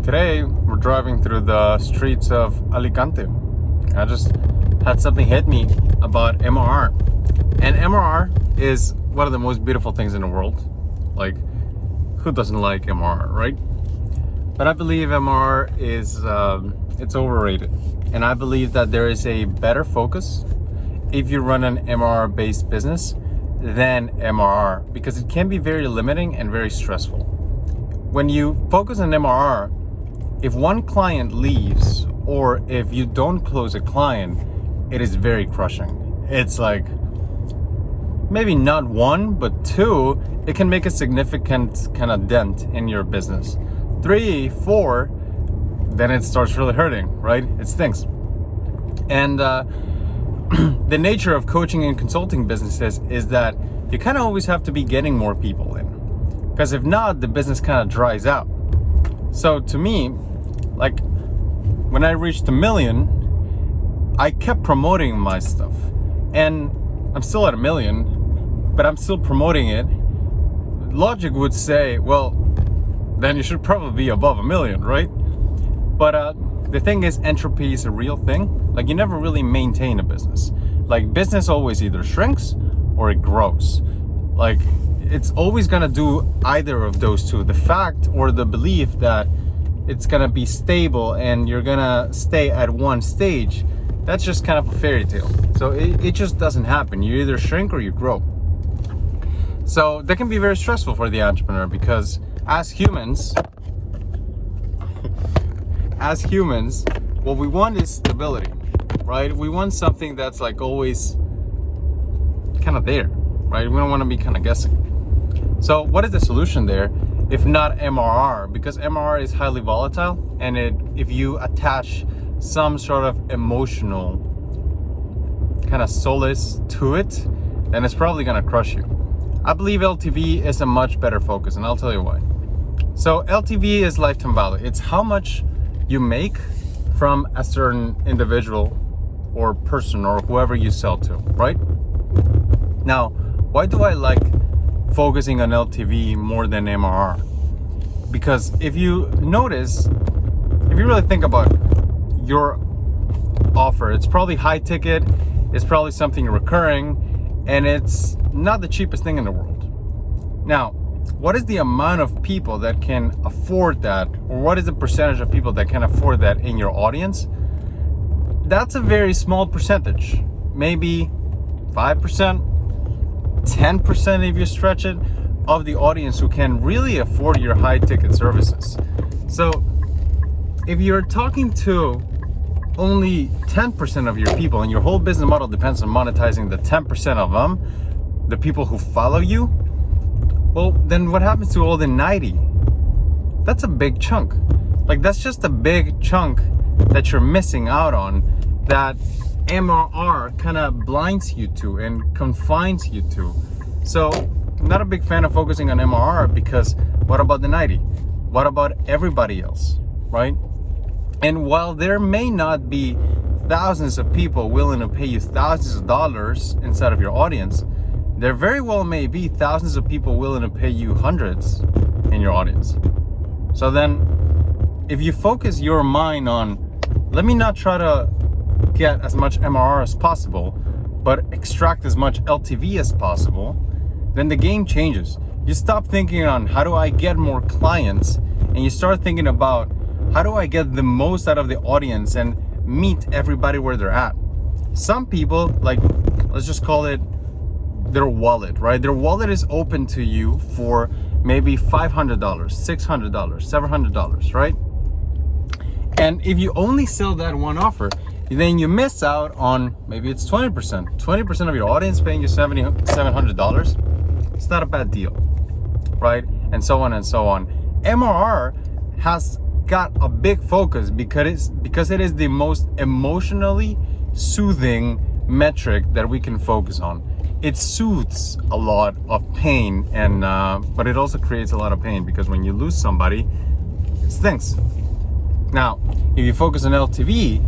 Today we're driving through the streets of Alicante. I just had something hit me about MRR. And MRR is one of the most beautiful things in the world. Like, who doesn't like MRR, right? But I believe MRR is, it's overrated. And I believe that there is a better focus if you run an MRR based business than MRR, because it can be very limiting and very stressful. When you focus on MRR, if one client leaves or if you don't close a client, it is very crushing. It's like maybe not one, but two, it can make a significant kind of dent in your business. 3, 4, then it starts really hurting, right? It stinks. And the nature of coaching and consulting businesses is that you kind of always have to be getting more people in, because if not, the business kind of dries out. So to me, like when I reached 1 million, I kept promoting my stuff, and I'm still at 1 million, but I'm still promoting it. Logic would say, well, then you should probably be above 1 million, right? But the thing is, entropy is a real thing. Like, you never really maintain a business. Like, business always either shrinks or it grows. Like, it's always gonna do either of those two. The fact or the belief that it's gonna be stable and you're gonna stay at one stage, that's just kind of a fairy tale. So it just doesn't happen. You either shrink or you grow. So that can be very stressful for the entrepreneur, because as humans, what we want is stability, right? We want something that's like always kind of there, right? We don't want to be kind of guessing. So what is the solution there if not MRR? Because MRR is highly volatile, and if you attach some sort of emotional kind of solace to it, then it's probably going to crush you. I believe LTV is a much better focus, and I'll tell you why. So LTV is lifetime value. It's how much you make from a certain individual or person or whoever you sell to, right? Now, why do I like focusing on LTV more than MRR? Because if you notice, if you really think about your offer, it's probably high ticket, it's probably something recurring, and it's not the cheapest thing in the world. Now, what is the amount of people that can afford that, or what is the percentage of people that can afford that in your audience? That's a very small percentage, maybe 5%, 10% if you stretch it, of the audience who can really afford your high ticket services. So if you're talking to only 10% of your people, and your whole business model depends on monetizing the 10% of them, the people who follow you, well, then what happens to all the 90? That's a big chunk. Like, that's just a big chunk that you're missing out on, that MRR kind of blinds you to and confines you to. So I'm not a big fan of focusing on MRR, because what about the 90? What about everybody else, right? And while there may not be thousands of people willing to pay you thousands of dollars inside of your audience, there very well may be thousands of people willing to pay you hundreds in your audience. So then, if you focus your mind on, let me not try to get as much MRR as possible, but extract as much LTV as possible, then the game changes. You stop thinking on how do I get more clients, and you start thinking about how do I get the most out of the audience and meet everybody where they're at. Some people, like, let's just call it their wallet, right? Their wallet is open to you for maybe $500, $600, $700, right? And if you only sell that one offer, then you miss out on, maybe it's 20% of your audience paying you $700. It's not a bad deal, right? And so on and so on. MRR has got a big focus because it is the most emotionally soothing metric that we can focus on. It soothes a lot of pain, and but it also creates a lot of pain, because when you lose somebody, it stings. Now, if you focus on LTV,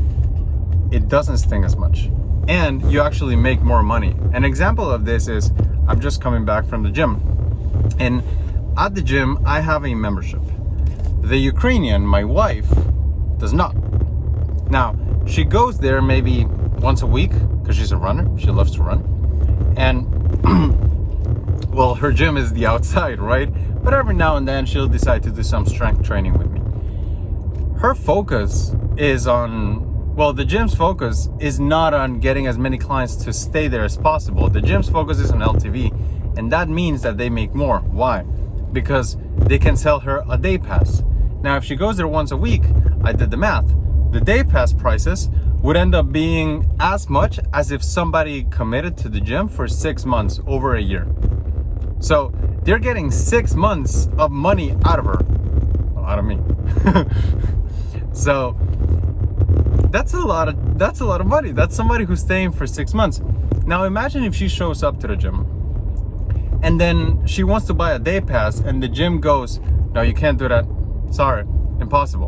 it doesn't sting as much, and you actually make more money. An example of this is, I'm just coming back from the gym, and at the gym I have a membership. The Ukrainian, my wife, does not. Now, she goes there maybe once a week because she's a runner. She loves to run. And, well, her gym is the outside, right? But every now and then she'll decide to do some strength training with me. Her focus is on, well, the gym's focus is not on getting as many clients to stay there as possible. The gym's focus is on LTV, and that means that they make more. Why? Because they can sell her a day pass. Now, if she goes there once a week, I did the math. The day pass prices would end up being as much as if somebody committed to the gym for 6 months, over a year. So they're getting 6 months of money out of her, well, out of me. So that's a lot of money. That's somebody who's staying for 6 months. Now imagine if she shows up to the gym and then she wants to buy a day pass and the gym goes, no, you can't do that. Sorry, impossible.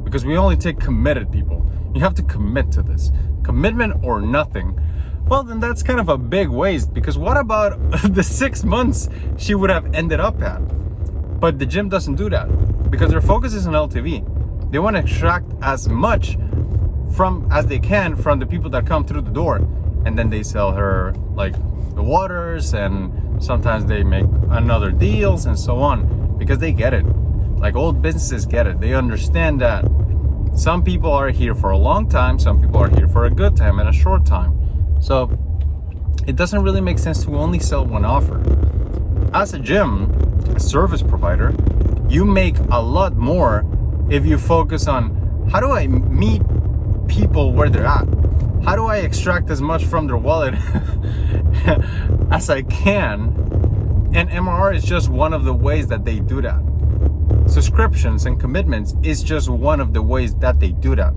Because we only take committed people. You have to commit to this. Commitment or nothing. Well, then that's kind of a big waste, because what about the 6 months she would have ended up at? But the gym doesn't do that because their focus is on LTV. They want to extract as much as they can from the people that come through the door, and then they sell her like the waters, and sometimes they make another deals and so on, because they get it. Like, old businesses get it. They understand that some people are here for a long time, some people are here for a good time and a short time. So it doesn't really make sense to only sell one offer. As a gym, a service provider, you make a lot more if you focus on, how do I meet people where they're at? How do I extract as much from their wallet as I can? And MRR is just one of the ways that they do that. Subscriptions and commitments is just one of the ways that they do that.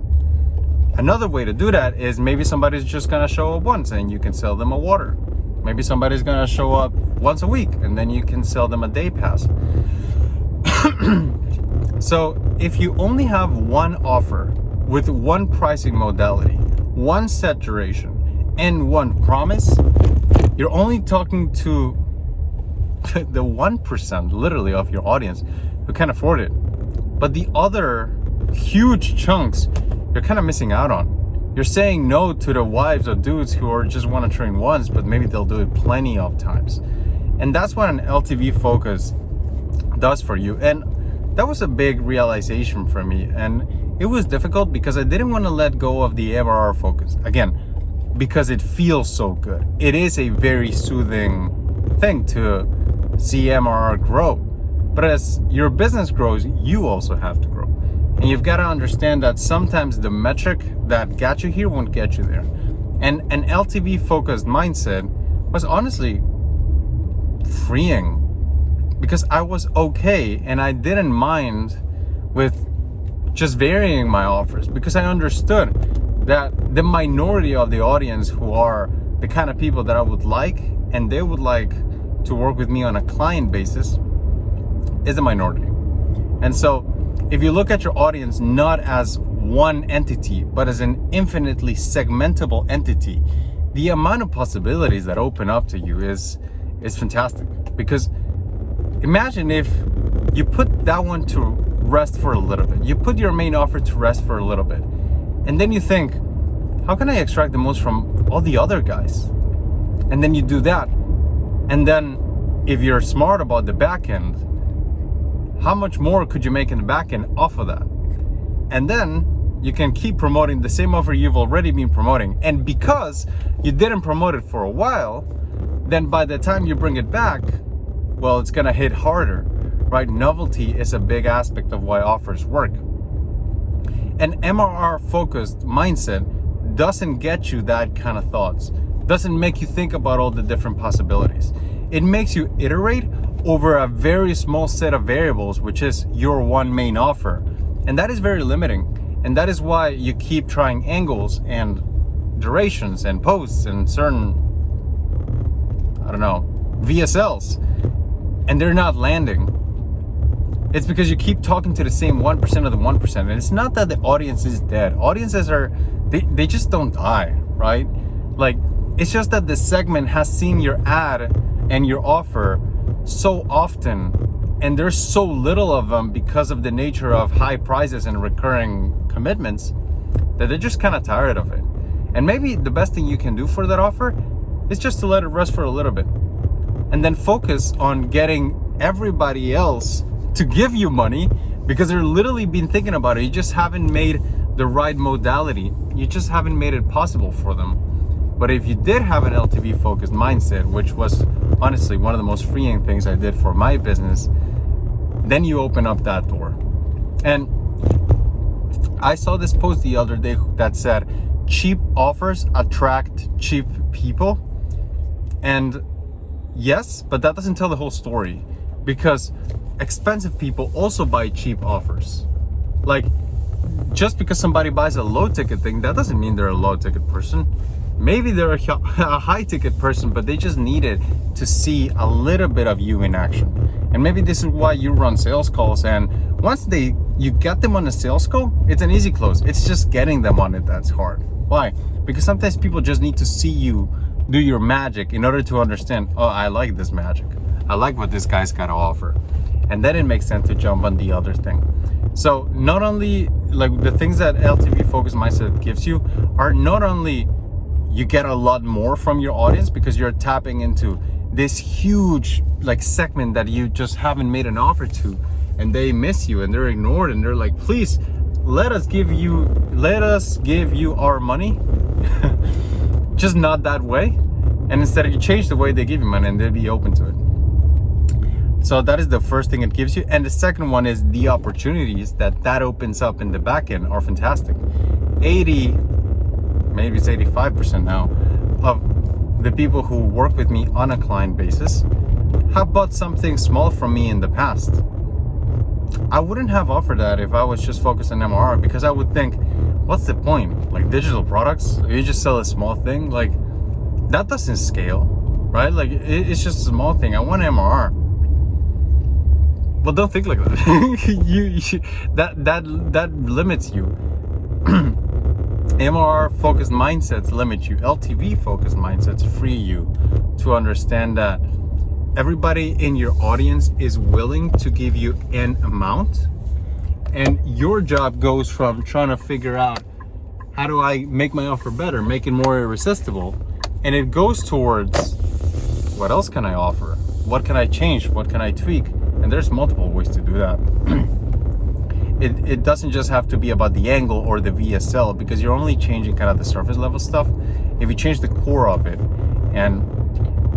Another way to do that is maybe somebody's just gonna show up once and you can sell them a water. Maybe somebody's gonna show up once a week and then you can sell them a day pass. So if you only have one offer with one pricing modality, one set duration, and one promise, you're only talking to the 1% literally of your audience who can afford it. But the other huge chunks you're kind of missing out on. You're saying no to the wives of dudes who are just want to train once, but maybe they'll do it plenty of times. And that's what an LTV focus does for you. And that was a big realization for me. And it was difficult because I didn't want to let go of the MRR focus. Again, because it feels so good. It is a very soothing thing to see MRR grow. But as your business grows, you also have to grow. And you've got to understand that sometimes the metric that got you here won't get you there. And an LTV focused mindset was honestly freeing, because I was okay and I didn't mind with just varying my offers, because I understood that the minority of the audience who are the kind of people that I would like and they would like to work with me on a client basis is a minority. And so if you look at your audience not as one entity, but as an infinitely segmentable entity, the amount of possibilities that open up to you is fantastic. Because imagine if you put that one to rest for a little bit, you put your main offer to rest for a little bit, and then you think, how can I extract the most from all the other guys? And then you do that. And then if you're smart about the back end, how much more could you make in the back end off of that? And then you can keep promoting the same offer you've already been promoting. And because you didn't promote it for a while, then by the time you bring it back, well, it's gonna hit harder, right? Novelty is a big aspect of why offers work. An MRR focused mindset doesn't get you that kind of thoughts, doesn't make you think about all the different possibilities. It makes you iterate over a very small set of variables, which is your one main offer. And that is very limiting. And that is why you keep trying angles and durations and posts and certain, I don't know, VSLs, and they're not landing. It's because you keep talking to the same 1% of the 1%. And it's not that the audience is dead. Audiences they just don't die, right? Like, it's just that the segment has seen your ad and your offer so often And there's so little of them because of the nature of high prices and recurring commitments that they're just kind of tired of it. And maybe the best thing you can do for that offer is just to let it rest for a little bit and then focus on getting everybody else to give you money, because they're literally been thinking about it. You just haven't made the right modality. You just haven't made it possible for them. But if you did have an LTV focused mindset, which was honestly one of the most freeing things I did for my business, then you open up that door. And I saw this post the other day that said, cheap offers attract cheap people. And yes, but that doesn't tell the whole story, because expensive people also buy cheap offers. Like, just because somebody buys a low ticket thing, that doesn't mean they're a low ticket person. Maybe they're a high ticket person, but they just needed to see a little bit of you in action. And maybe this is why you run sales calls, and once you get them on a sales call, it's an easy close. It's just getting them on it that's hard. Why? Because sometimes people just need to see you do your magic in order to understand, oh, I like this magic. I like what this guy's got to offer. And then it makes sense to jump on the other thing. So not only, like, the things that LTV focused mindset gives you are not only you get a lot more from your audience because you're tapping into this huge like segment that you just haven't made an offer to, and they miss you and they're ignored, and they're like, please let us give you our money. Just not that way. And instead you change the way they give you money, and they'll be open to it. So that is the first thing it gives you. And the second one is the opportunities that opens up in the back end are fantastic. 80, maybe it's 85% now of the people who work with me on a client basis have bought something small from me in the past. I wouldn't have offered that if I was just focused on MRR, because I would think, what's the point? Like, digital products, you just sell a small thing, like that doesn't scale, right? Like, it's just a small thing. I want MRR. Well, don't think like that. that limits you. MRR focused mindsets limit you. LTV focused mindsets free you to understand that everybody in your audience is willing to give you an amount, and your job goes from trying to figure out, how do I make my offer better, make it more irresistible, and it goes towards, what else can I offer? What can I change? What can I tweak? And there's multiple ways to do that. It doesn't just have to be about the angle or the VSL, because you're only changing kind of the surface level stuff. If you change the core of it, and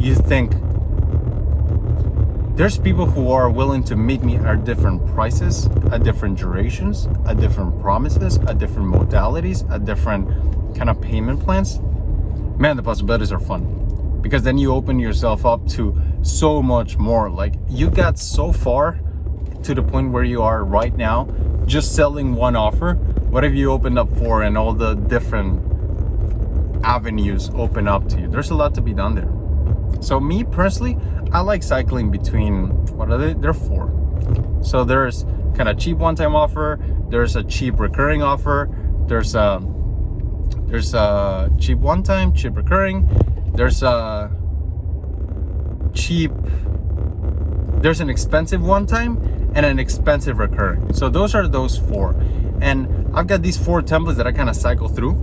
you think, there's people who are willing to meet me at different prices, at different durations, at different promises, at different modalities, at different kind of payment plans. Man, the possibilities are fun, because then you open yourself up to so much more. Like, you got so far to the point where you are right now, just selling one offer. What if you opened up 4 and all the different avenues open up to you? There's a lot to be done there. So me personally, I like cycling between, what are they? They're 4. So there's kind of cheap one-time offer, there's a cheap recurring offer, there's a cheap one-time, cheap recurring, there's an expensive one-time and an expensive recurring. So those are those 4. And I've got these 4 templates that I kind of cycle through.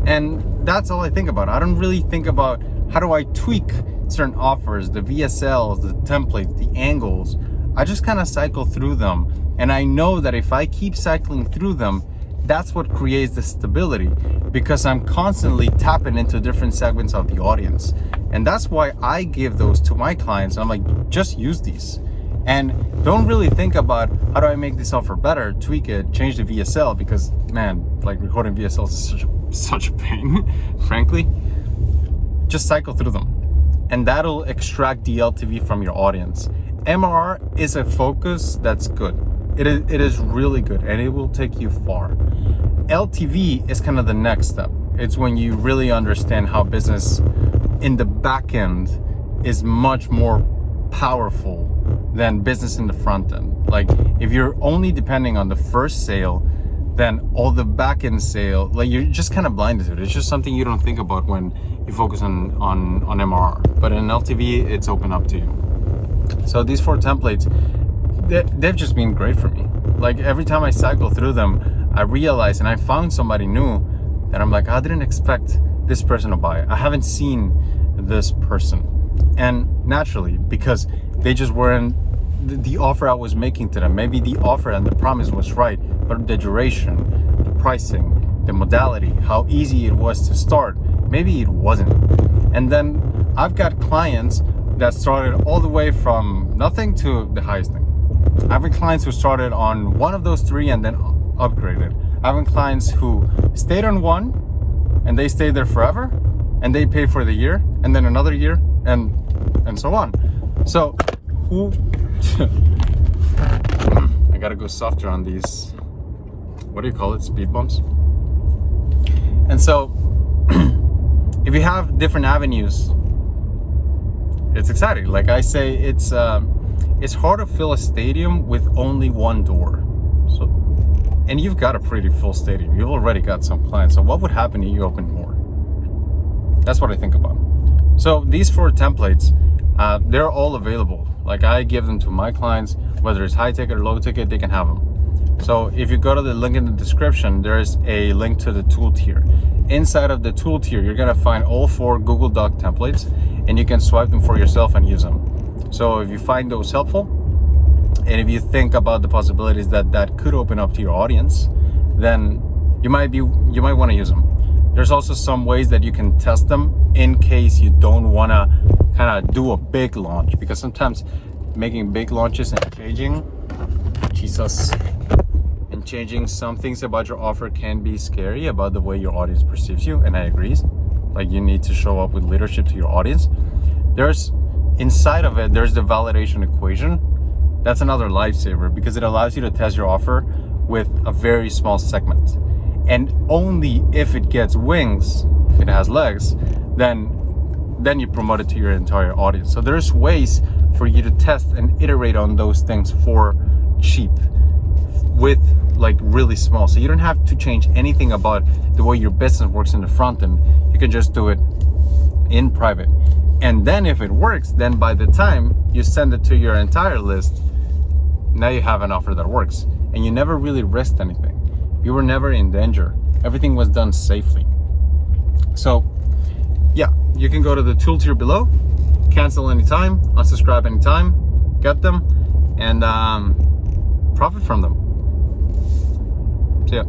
And that's all I think about. I don't really think about how do I tweak certain offers, the VSLs, the templates, the angles. I just kind of cycle through them. And I know that if I keep cycling through them, that's what creates the stability, because I'm constantly tapping into different segments of the audience. And that's why I give those to my clients. I'm like, just use these. And don't really think about, how do I make this offer better, tweak it, change the VSL, because man, like, recording VSLs is such a pain, frankly. Just cycle through them, and that'll extract the LTV from your audience. MRR is a focus that's good. It is really good, and it will take you far. LTV is kind of the next step. It's when you really understand how business in the back end is much more powerful than business in the front end. Like, if you're only depending on the first sale, then all the back end sale, like, you're just kind of blinded to it. It's just something you don't think about when you focus on MRR. But in LTV, it's open up to you. So these 4 templates, they've just been great for me. Like every time I cycle through them, I realize, and I found somebody new that I'm like, I didn't expect this person to buy it. I haven't seen this person. And naturally, because they just weren't the offer I was making to them. Maybe the offer and the promise was right, but the duration, the pricing, the modality, how easy it was to start, maybe it wasn't. And then I've got clients that started all the way from nothing to the highest thing. I have clients who started on one of those three and then upgraded. I have clients who stayed on one and they stayed there forever and they pay for the year and then another year and so on. So who I gotta go softer on these, what do you call it, speed bumps. And so if you have different avenues, it's exciting. Like I say, it's hard to fill a stadium with only one door. So, and you've got a pretty full stadium. You've already got some clients. So what would happen if you open more? That's what I think about. So these 4 templates, they're all available. Like I give them to my clients, whether it's high ticket or low ticket, they can have them. So if you go to the link in the description, there's a link to the tool tier. Inside of the tool tier, you're gonna find all 4 Google Doc templates, and you can swipe them for yourself and use them. So if you find those helpful, and if you think about the possibilities that could open up to your audience, then you might want to use them. There's also some ways that you can test them in case you don't want to kind of do a big launch, because sometimes making big launches and changing some things about your offer can be scary about the way your audience perceives you, and I agree. Like you need to show up with leadership to your audience. There's inside of it, there's the validation equation. That's another lifesaver because it allows you to test your offer with a very small segment. And only if it gets wings, if it has legs, then you promote it to your entire audience. So there's ways for you to test and iterate on those things for cheap with like really small. So you don't have to change anything about the way your business works in the front end. You can just do it in private. And then if it works, then by the time you send it to your entire list, now you have an offer that works. And you never really risked anything. You were never in danger. Everything was done safely. So yeah, you can go to the tool tier below, cancel anytime, unsubscribe anytime, get them, and profit from them. See ya.